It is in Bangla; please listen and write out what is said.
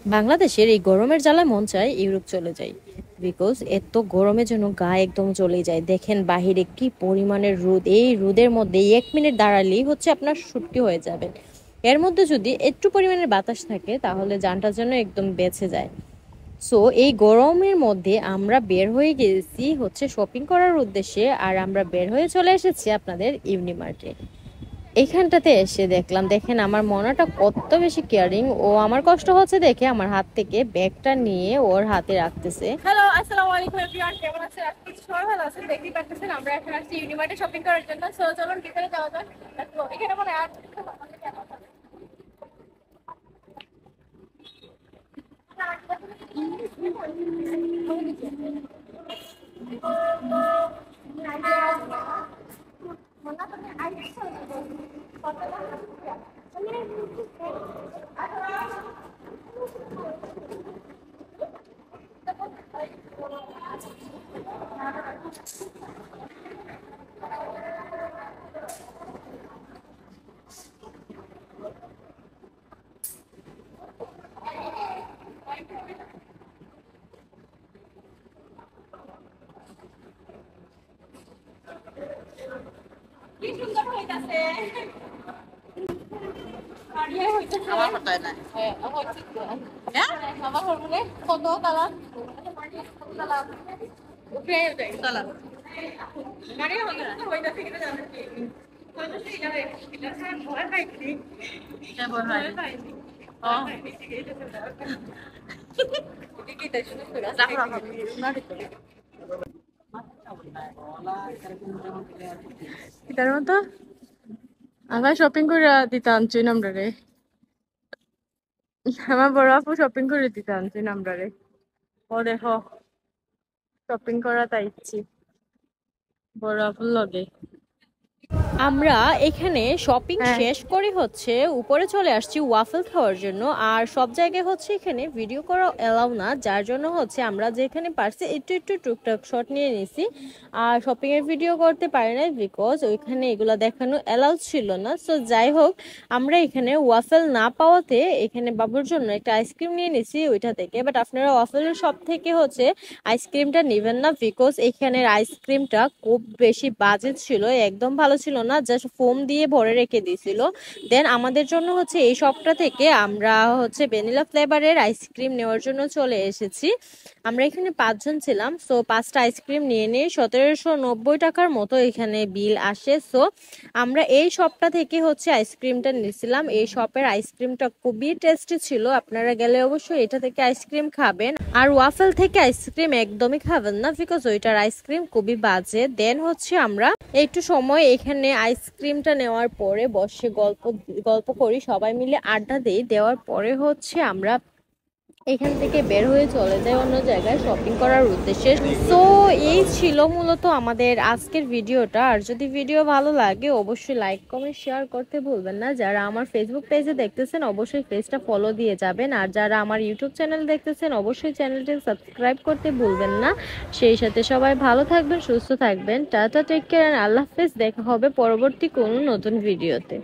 বাংলাদেশের এই গরমের জ্বালায় মন চায় ইউরোপ চলে যাই। বিকজ এত গরমের জন্য গা একদম চলে যায়। দেখেন বাহিরে কি পরিমাণের রোদ, এই রোদের মধ্যে 1 মিনিট দাঁড়ালেই হচ্ছে আপনার শুটকি হয়ে যাবেন। এর মধ্যে যদি একটু পরিমাণের বাতাস থাকে তাহলে যানটা যেন একদম বেঁচে যায়। সো এই গরমের মধ্যে আমরা বের হয়ে গেছি হচ্ছে শপিং করার উদ্দেশ্যে, আর আমরা বের হয়ে চলে এসেছি আপনাদের ইউনিমার্টে। এইখানটাতে এসে দেখলাম, দেখেন আমার মনাটা কত বেশি কেয়ারিং। ও আমার কষ্ট হচ্ছে দেখে আমার হাত থেকে ব্যাগটা নিয়ে ওর হাতে রাখতেছে। হ্যালো, আসসালামু আলাইকুম এভরিওয়ান, কেমন আছেন? আজকে সবাই ভালো আছেন। দেখতেই পাচ্ছেন আমরা এখন আসছি ইউনিমার্টে শপিং করার জন্য। সো চলুন ভিতরে যাওয়া যাক। Let's go। এখানে মনে হয় কি সুন্দর হইতাছে। আর ইয়ে হইতাছে আমার হতায় না। হ্যাঁ, আমার হচ্ছে তো। হ্যাঁ, আমার হরমোনে কত কালার কালার উঠে যায় কালার। মানে হইতাছে কিনা জানেন কি? হইতাছে জানে এটা স্যার ভয় পাইছি। এটা ভয় পাইছি। ও কি তাই শুধু রাখো রাখো না দিতে। এটার মতো আমার শপিং করে দিতে আনছি আমরা রে। আমার বড় আপু শপিং করে দিতে আনছি আমরা রে। ও দেখো শপিং করা তাইছি বড় আপুর লগে। আমরা এখানে শপিং শেষ করে হচ্ছে উপরে চলে আসছি ওয়াফেল খাওয়ার জন্য। আর সব জায়গায় হচ্ছে এখানে ভিডিও করা এলাও না, যার জন্য হচ্ছে আমরা যেখানে পারছি একটু একটু টুকটাক শট নিয়ে নিছি। আর শপিং এর ভিডিও করতে পারি নাই বিকজ ওইখানে এগুলা দেখানো এলাউ ছিল না। সো যাই হোক, আমরা এখানে ওয়াফেল না পাওয়াতে এখানে বাবুর জন্য একটা আইসক্রিম নিয়ে নিছি ওইটা থেকে। বাট আপনারা ওয়াফেলের সব থেকে হচ্ছে আইসক্রিমটা নেবেন না, বিকজ এখানের আইসক্রিমটা খুব বেশি বাজে ছিল, একদম ভালো ছিল না, জাস্ট ফোম দিয়ে ভরে রেখে দিয়েছিল। দেন আমাদের জন্য হচ্ছে এই শপটা থেকে আমরা হচ্ছে ভ্যানিলা ফ্লেভারের আইসক্রিম নেওয়ার জন্য চলে এসেছি। আমরা এখানে 5 জন ছিলাম। সো 5টা আইসক্রিম নিয়ে নিয়ে 1790 টাকার মতো এখানে বিল আসে। সো আমরা এই শপটা থেকে হচ্ছে আইসক্রিমটা নিয়েছিলাম। এই শপের আইসক্রিমটা খুবই টেস্টি ছিল, আপনারা গেলে অবশ্যই এটা থেকে আইসক্রিম খাবেন। আর ওয়াফেল থেকে আইসক্রিম একদমই খাবেন না, বিকজ ওইটার আইসক্রিম খুবই বাজে। দেন হচ্ছে আমরা একটু সময় এখানে আইসক্রিমটা নেওয়ার পরে বসে গল্প গল্প করি, সবাই মিলে আড্ডা দিই। দেওয়ার পরে হচ্ছে আমরা এখান থেকে বের হয়ে চলে যায় অন্য জায়গায় শপিং করার উদ্দেশ্যে। সো এই ছিল মূলত আমাদের আজকের ভিডিওটা। আর যদি ভিডিও ভালো লাগে অবশ্যই লাইক কমেন্ট শেয়ার করতে ভুলবেন না। যারা আমার ফেসবুক পেজে দেখতেছেন অবশ্যই পেজটা ফলো দিয়ে যাবেন, আর যারা আমার ইউটিউব চ্যানেল দেখতেছেন অবশ্যই চ্যানেলটি সাবস্ক্রাইব করতে ভুলবেন না। সেই সাথে সবাই ভালো থাকবেন, সুস্থ থাকবেন। টাটা, টেক কেয়ার, আল্লাহ হাফেজ। দেখা হবে পরবর্তী কোনো নতুন ভিডিওতে।